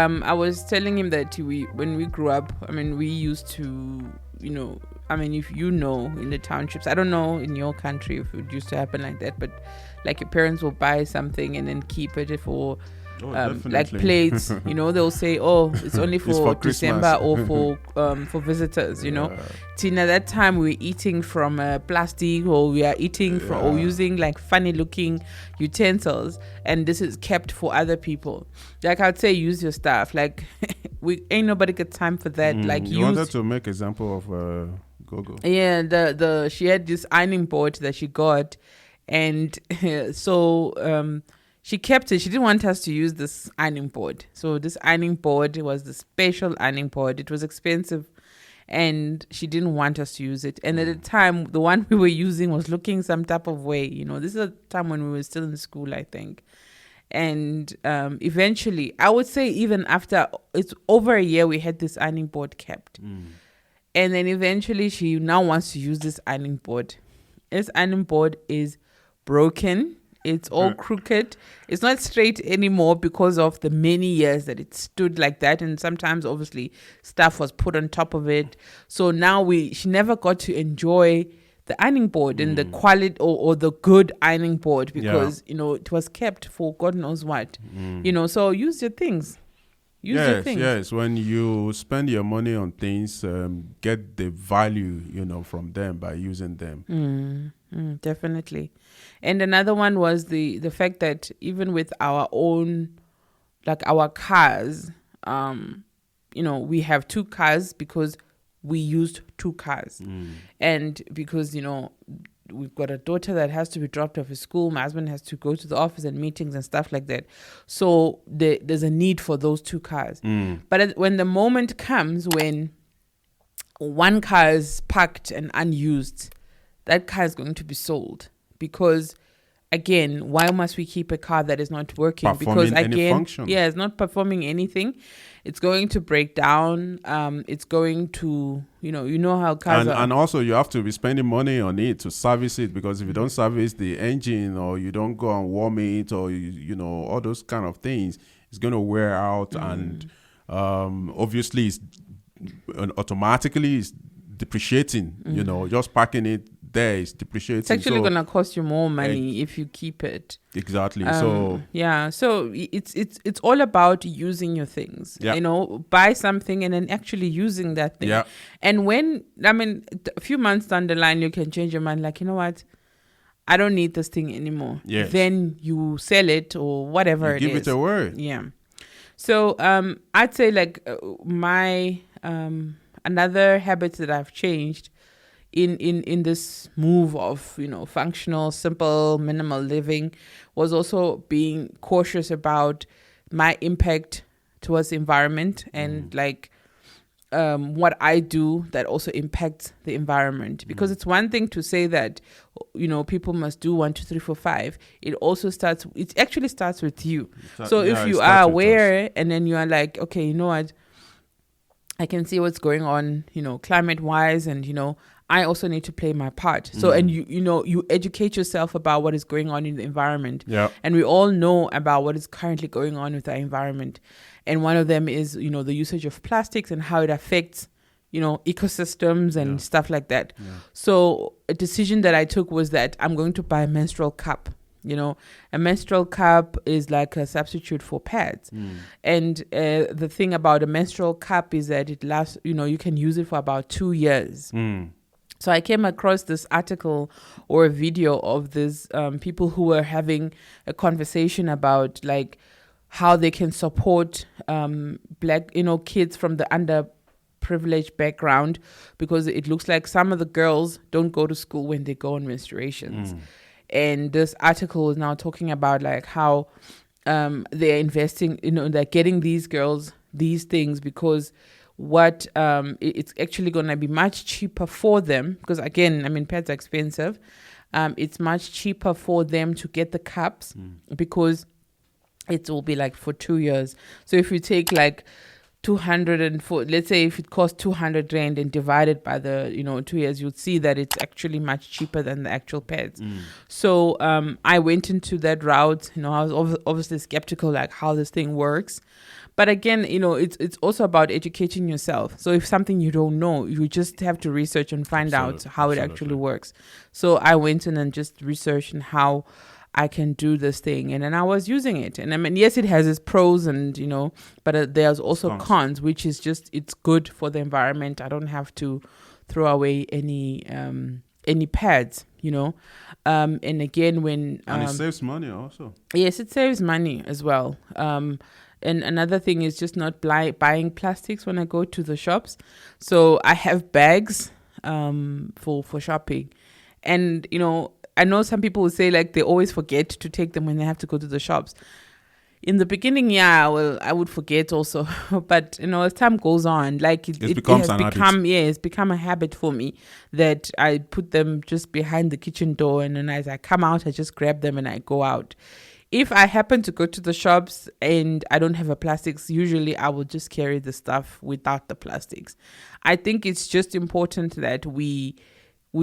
I was telling him that when we grew up, we used to, if in the townships, I don't know in your country if it used to happen like that, but like your parents will buy something and then keep it for like plates, they'll say, oh, it's only for December or for visitors, Tina, that time we were eating from plastic, or we are eating from, or using like funny looking utensils, and this is kept for other people. Like I'd say, use your stuff. Like we ain't nobody got time for that. Like you wanted to make example of Gogo. Yeah, she had this ironing board that she got, and so she kept it. She didn't want us to use this ironing board. So this ironing board was the special ironing board. It was expensive, and she didn't want us to use it. And at the time, the one we were using was looking some type of way. This is a time when we were still in school, I think. And eventually, I would say even after, it's over a year, we had this ironing board kept. And then eventually, she now wants to use this ironing board. This ironing board is broken. It's all crooked. It's not straight anymore because of the many years that it stood like that. And sometimes, obviously, stuff was put on top of it. So now she never got to enjoy the ironing board and the quality or the good ironing board because, it was kept for God knows what. So use your things. Use your things. Yes. When you spend your money on things, get the value, from them by using them. Definitely. And another one was the fact that even with our own, like our cars, we have 2 cars because we used 2 cars. And because, we've got a daughter that has to be dropped off at school. My husband has to go to the office and meetings and stuff like that. So there's a need for those 2 cars. But when the moment comes when one car is parked and unused, that car is going to be sold. Because, again, why must we keep a car that is not working? Because, again, it's not performing anything. It's going to break down. It's going to, how cars are. And also, you have to be spending money on it to service it. Because if you don't service the engine, or you don't go and warm it, or, all those kind of things, it's going to wear out. And obviously, automatically, it's depreciating. Just parking it there is depreciating. It's actually going to cost you more money if you keep it. Exactly. So it's all about using your things. Buy something and then actually using that thing. And when a few months down the line, you can change your mind. Like, you know what? I don't need this thing anymore. Then you sell it or whatever it is. Give it a word. Yeah. So I'd say like my another habit that I've changed in this move of functional, simple, minimal living was also being cautious about my impact towards the environment and like what I do that also impacts the environment. Because it's one thing to say that people must do 1, 2, 3, 4, 5. It actually starts with you. So if you are aware and then you are like, okay, you know what, I can see what's going on, climate wise, and I also need to play my part. So, and you educate yourself about what is going on in the environment. And we all know about what is currently going on with our environment. And one of them is, the usage of plastics and how it affects, ecosystems and stuff like that. So a decision that I took was that I'm going to buy a menstrual cup. A menstrual cup is like a substitute for pads. And the thing about a menstrual cup is that it lasts, you can use it for about 2 years. So I came across this article or a video of these people who were having a conversation about like how they can support black, kids from the underprivileged background, because it looks like some of the girls don't go to school when they go on menstruations. And this article is now talking about like how they're investing, they're getting these girls these things because it's actually going to be much cheaper for them, because again, pads are expensive. It's much cheaper for them to get the cups because it will be like for 2 years. So if you take like 204, let's say if it costs 200 rand and divided by the 2 years, you'd see that it's actually much cheaper than the actual pads. So I went into that route. I was obviously skeptical, like how this thing works. But again, it's also about educating yourself. So if something you don't know, you just have to research and find out how it actually works. So I went in and just researched on how I can do this thing, and then I was using it. And I mean, yes, it has its pros and but there's also cons, which is just it's good for the environment. I don't have to throw away any pads, and again and it saves money also. Yes, it saves money as well. And another thing is just not buying plastics when I go to the shops. So I have bags for shopping, and I know some people will say like they always forget to take them when they have to go to the shops. In the beginning, I would forget also, but as time goes on, like it has become a habit for me that I put them just behind the kitchen door, and then as I come out, I just grab them and I go out. If I happen to go to the shops and I don't have a plastics, usually I will just carry the stuff without the plastics. I think it's just important that we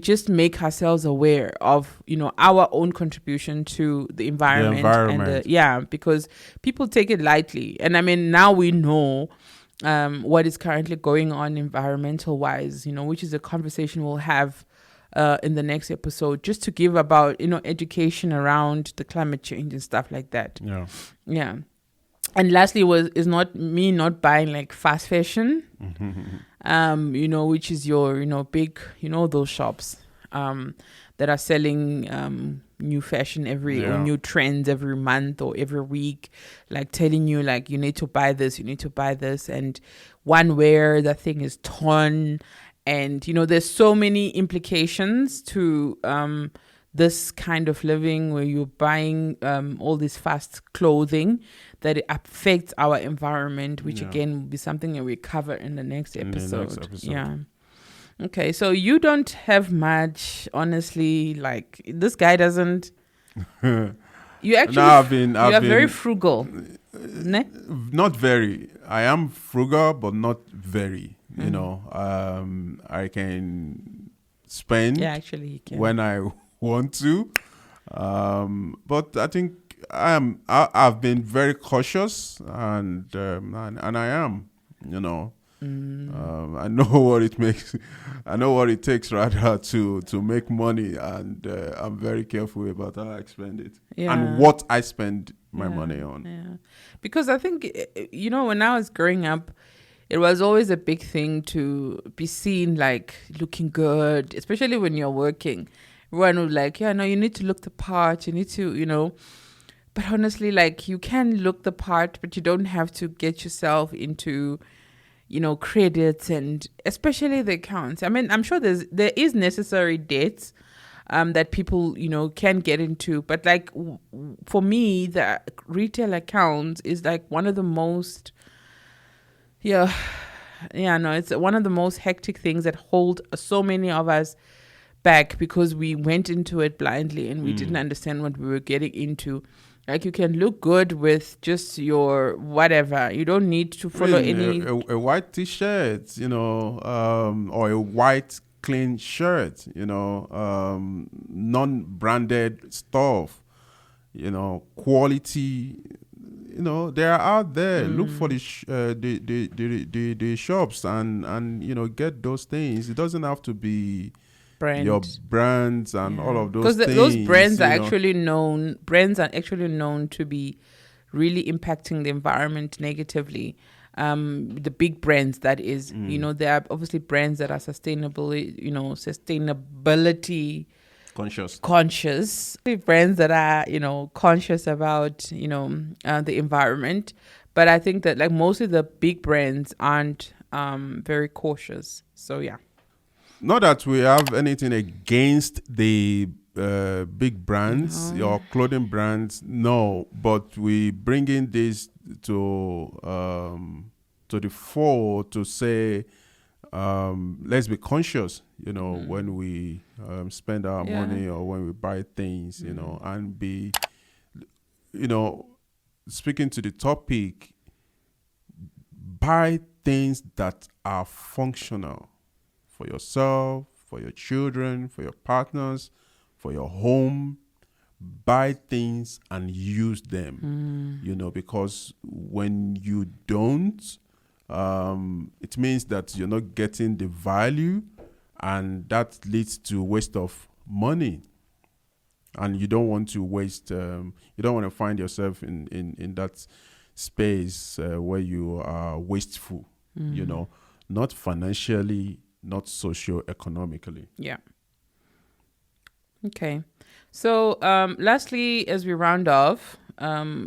just make ourselves aware of our own contribution to the environment. And because people take it lightly. And I mean, now we know what is currently going on environmental wise, which is a conversation we'll have in the next episode, just to give about education around the climate change and stuff like that. And lastly is not buying like fast fashion, which is your big those shops that are selling new fashion or new trends every month or every week, like telling you like you need to buy this, and one wear that thing is torn. And, there's so many implications to this kind of living where you're buying all this fast clothing that it affects our environment, which again will be something that we cover in the next episode. Yeah. Okay, so you don't have much, honestly, like this guy doesn't. You actually, you are very frugal. Not very. I am frugal, but not very. I can spend when I want to, but I think I've been very cautious, and I am. I know what it makes. I know what it takes rather to make money, and I'm very careful about how I spend it and what I spend my money on. Yeah, because I think when I was growing up, it was always a big thing to be seen like looking good, especially when you're working. Everyone would like, you need to look the part. You need to, But honestly, like you can look the part, but you don't have to get yourself into, credits and especially the accounts. I mean, I'm sure there is necessary debts that people, can get into. But like for me, the retail accounts is like one of the most... it's one of the most hectic things that hold so many of us back because we went into it blindly and we didn't understand what we were getting into. Like you can look good with just your whatever. You don't need to follow any... A white t-shirt, or a white clean shirt, non-branded stuff, quality... they are out there. Look for the shops and get those things. It doesn't have to be your brands and all of those things. Because those brands are actually known. Brands are actually known to be really impacting the environment negatively. The big brands, that is. There are obviously brands that are sustainability conscious brands that are conscious about the environment, but I think that like mostly the big brands aren't very cautious. So not that we have anything against the big brands or clothing brands, no, but we bring in this to the fore to say let's be conscious, when we spend our money or when we buy things, and be, speaking to the topic, buy things that are functional for yourself, for your children, for your partners, for your home. Buy things and use them, because when you don't, it means that you're not getting the value, and that leads to waste of money. And you don't want to waste, you don't want to find yourself in that space where you are wasteful, not financially, not socio-economically. Yeah. Okay. So, lastly, as we round off,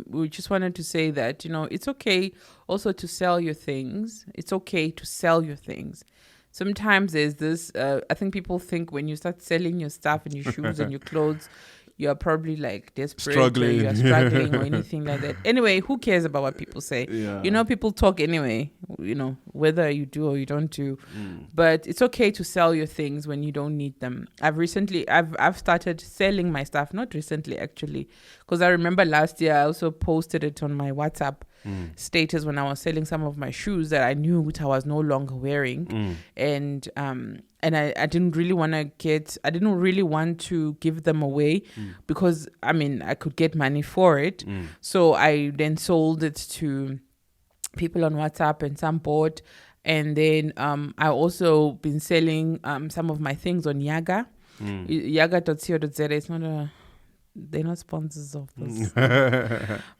we just wanted to say that, it's okay also to sell your things. It's okay to sell your things. Sometimes there's this, I think people think when you start selling your stuff and your shoes and your clothes, you're probably like desperate Struggling. or you're struggling or anything like that. Anyway, who cares about what people say? Yeah. People talk anyway, whether you do or you don't do. But it's okay to sell your things when you don't need them. I've started selling my stuff, not recently actually, because I remember last year I also posted it on my WhatsApp status when I was selling some of my shoes that I knew which I was no longer wearing. And I didn't really want to give them away because I could get money for it. So I then sold it to people on WhatsApp and some bought. And then I also been selling some of my things on Yaga. Yaga.co.za. It's not they're not sponsors of this.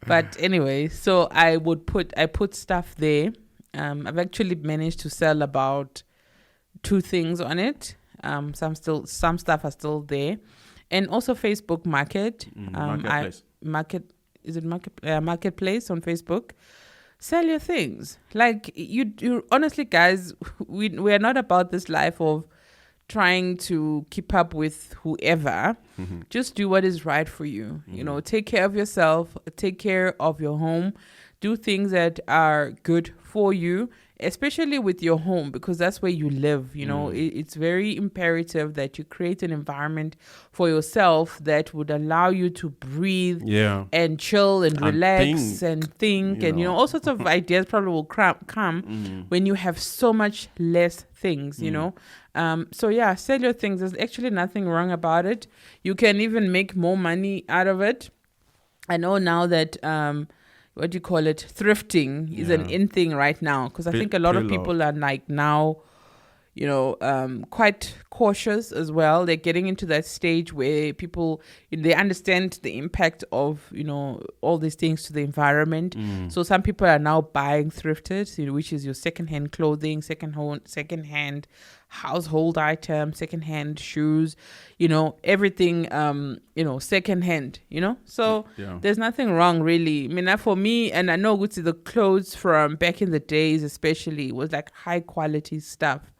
But anyway, so I put stuff there. I've actually managed to sell about 2 things on it. Some stuff are still there, and also Facebook Market. Marketplace on Facebook. Sell your things. Like you honestly, guys, we are not about this life of trying to keep up with whoever. Just do what is right for you. Take care of yourself. Take care of your home. Do things that are good for you, especially with your home, because that's where you live. It's very imperative that you create an environment for yourself that would allow you to breathe and chill and relax and think. And all sorts of ideas probably will come when you have so much less things. So yeah, sell your things. There's actually nothing wrong about it. You can even make more money out of it. I know now that what do you call it? Thrifting is an in thing right now, because I think a lot of people are like now, quite cautious as well. They're getting into that stage where people, they understand the impact of, all these things to the environment. So some people are now buying thrifted, which is your secondhand clothing, secondhand household items, secondhand shoes, everything, secondhand, So there's nothing wrong really. For me, and I know the clothes from back in the days especially was like high quality stuff.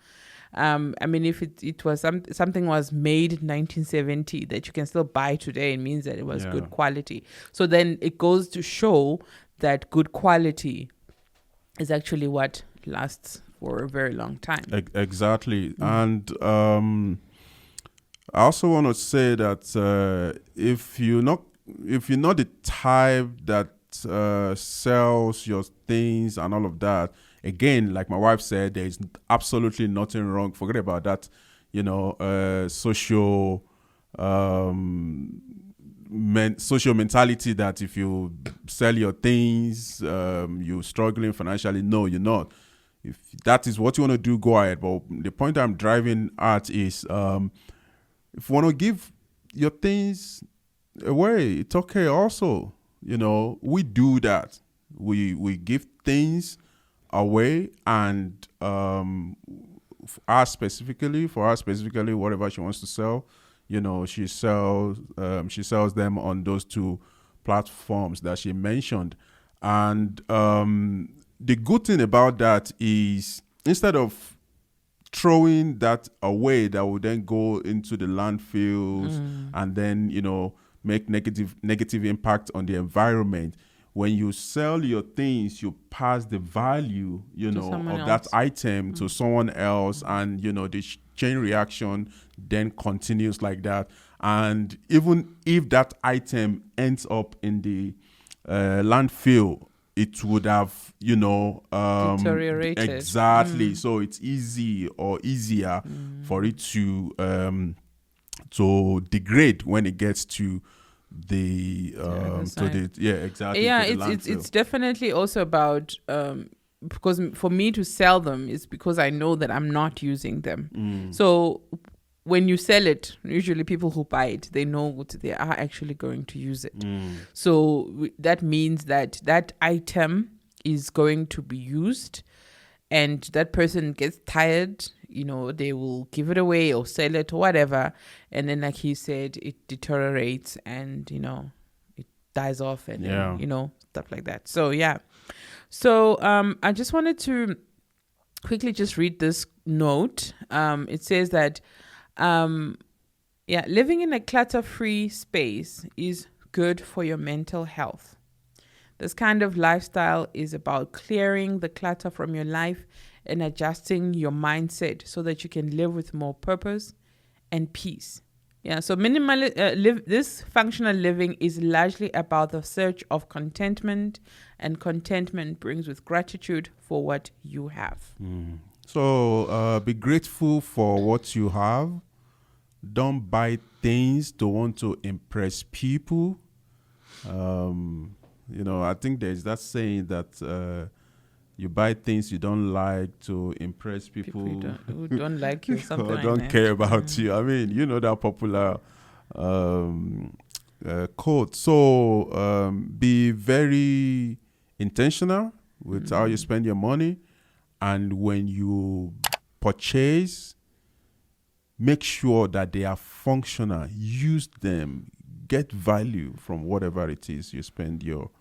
If it was something was made in 1970 that you can still buy today, it means that it was good quality. So then it goes to show that good quality is actually what lasts for a very long time. Exactly. And I also want to say that if you're not the type that sells your things and all of that, again, like my wife said, there is absolutely nothing wrong. Forget about that, social mentality that if you sell your things, you're struggling financially. No, you're not. If that is what you want to do, go ahead. But the point I'm driving at is, if you want to give your things away, it's okay also. We do that. We give things away, and for her specifically, whatever she wants to sell, she sells them on those 2 platforms that she mentioned. And the good thing about that is, instead of throwing that away, that will then go into the landfills and then make negative impact on the environment. When you sell your things, you pass the value, of that item to someone else, and the chain reaction then continues like that. And even if that item ends up in the landfill, it would have, Deteriorated. exactly. So it's easy or easier for it to degrade when it gets to the other to the side. exactly Yeah, to the it's landfill. definitely also about because for me to sell them is because I know that I'm not using them. So when you sell it, usually people who buy it, they know what they are actually going to use it. So that means that that item is going to be used, and that person gets tired, they will give it away or sell it or whatever. And then, like he said, it deteriorates and, it dies off and Yeah. then, stuff like that. So, yeah. So I just wanted to quickly just read this note. It says that, living in a clutter-free space is good for your mental health. This kind of lifestyle is about clearing the clutter from your life and adjusting your mindset so that you can live with more purpose and peace. Yeah, so this functional living is largely about the search of contentment, and contentment brings with gratitude for what you have. So be grateful for what you have. Don't buy things to want to impress people. I think there's that saying that you buy things you don't like to impress people who don't like you, something or like don't that. care about you. I mean, that popular quote. So be very intentional with how you spend your money, and when you purchase, make sure that they are functional. Use them. Get value from whatever it is you spend your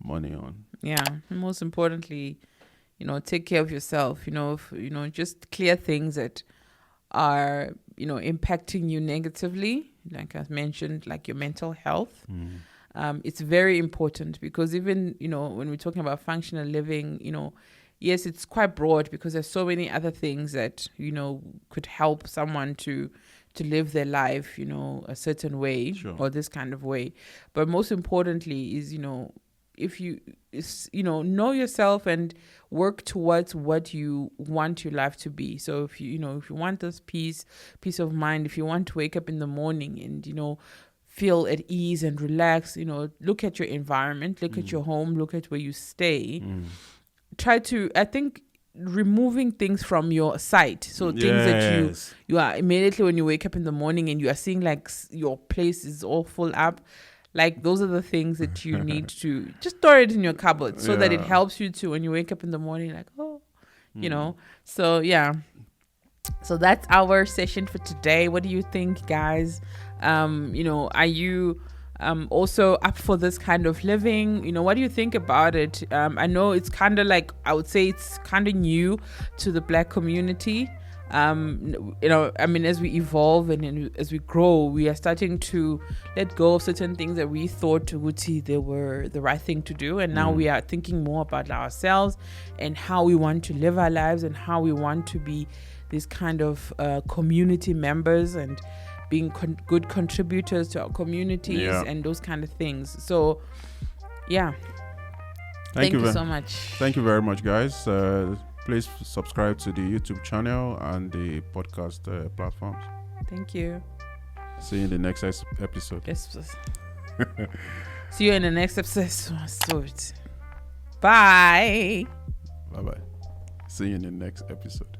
money on. Yeah, and most importantly, take care of yourself. Just clear things that are impacting you negatively, like I mentioned, like your mental health. It's very important because even when we're talking about functional living, yes, it's quite broad because there's so many other things that could help someone to live their life a certain way. Sure. Or this kind of way. But most importantly is if you know yourself and work towards what you want your life to be. So if you want this peace of mind, if you want to wake up in the morning and feel at ease and relax, look at your environment, look at your home, look at where you stay. Try to, I think, removing things from your sight. So things that you are immediately when you wake up in the morning and you are seeing like your place is all full up. Like those are the things that you need to just store it in your cupboard so that it helps you to when you wake up in the morning, like, So yeah. So that's our session for today. What do you think, guys? Are you also up for this kind of living? What do you think about it? I know it's kind of like, I would say it's kind of new to the Black community. As we evolve and as we grow, we are starting to let go of certain things that we thought they were the right thing to do, and now we are thinking more about ourselves and how we want to live our lives and how we want to be these kind of community members and being good contributors to our communities and those kind of things. So yeah, thank you so much. Thank you very much, guys. Please subscribe to the YouTube channel and the podcast platforms. Thank you. See you in the next episode. Yes. See you in the next episode. Bye. Bye-bye. See you in the next episode.